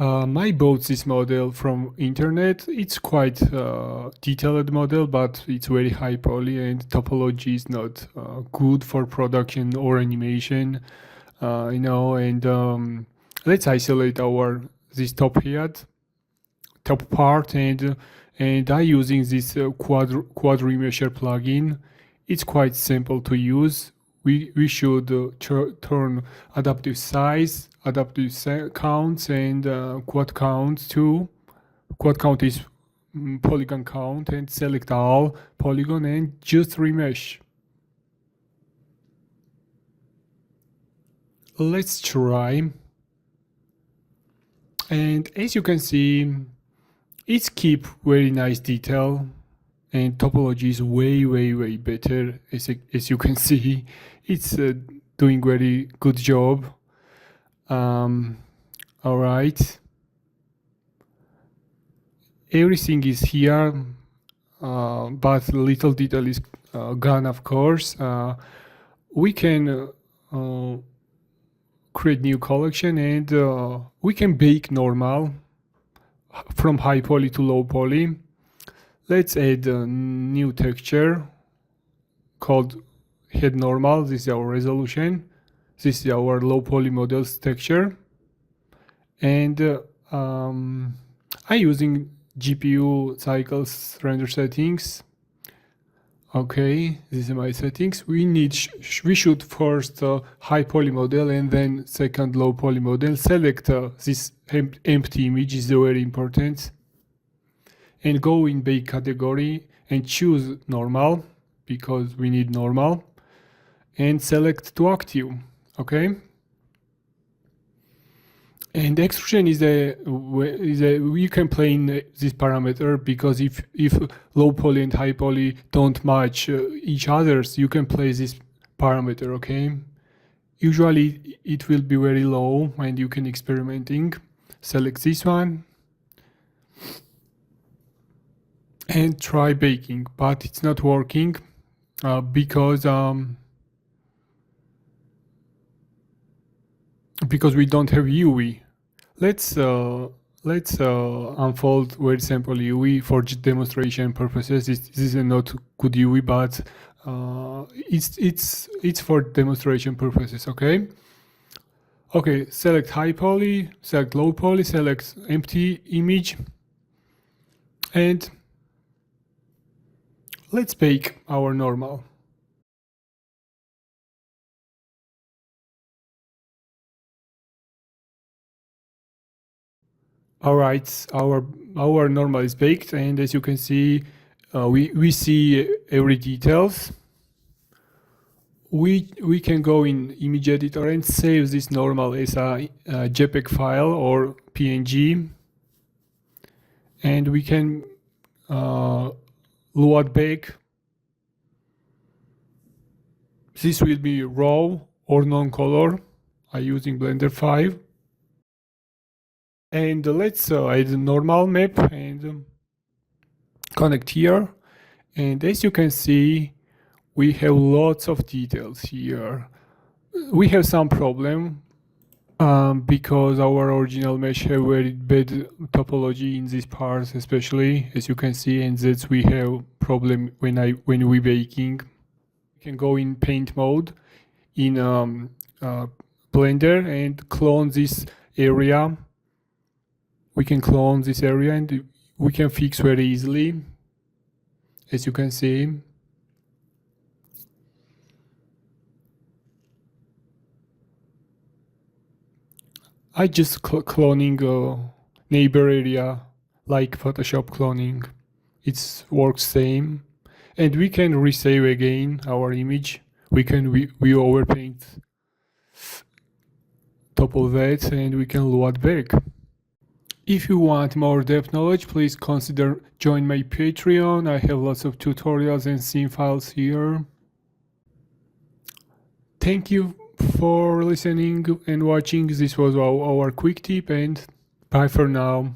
I bought this model from internet. It's quite detailed model, but it's very high poly and topology is not good for production or animation, and let's isolate this top part, and I using this quad remesher plugin. It's quite simple to use. We should turn adaptive size, adaptive counts, and quad count too. Quad count is polygon count, and select all polygon and just remesh. Let's try. And as you can see, it's keep very nice detail, and topology is way better. As you can see, it's doing very good job. All right, everything is here, but little detail is gone, of course. We can create new collection, and we can bake normal from high poly to low poly. Let's add a new texture called head normal. This is our resolution. This is our low poly models texture, and I'm using GPU cycles render settings. Okay, these are my settings. We should first high poly model and then second low poly model. Select this empty image is very important, and go in bake category and choose normal because we need normal, and select to active. Okay. And extrusion is you can play in this parameter, because if low poly and high poly don't match each others, you can play this parameter. Okay, usually it will be very low and you can experimenting. Select this one and try baking, but it's not working because we don't have UV. Let's unfold very simple UV for demonstration purposes. This is not good UV, but it's for demonstration purposes. Okay. Okay. Select high poly, select low poly, select empty image, and let's bake our normal. All right, our normal is baked, and as you can see, we see every details. We can go in image editor and save this normal as a JPEG file or PNG, and we can load back. This will be raw or non-color. I'm using Blender 5. And let's add a normal map and connect here. And as you can see, we have lots of details here. We have some problem because our original mesh have very bad topology in this part, especially as you can see, and that's we have problem when we baking. We can go in paint mode in Blender and clone this area. We can clone this area and we can fix very easily, as you can see. I just cloning a neighbor area like Photoshop cloning. It works same, and we can resave again our image. We can overpaint top of that, and we can load back. If you want more depth knowledge, please consider join my Patreon. I have lots of tutorials and scene files here. Thank you for listening and watching. This was our quick tip, and bye for now.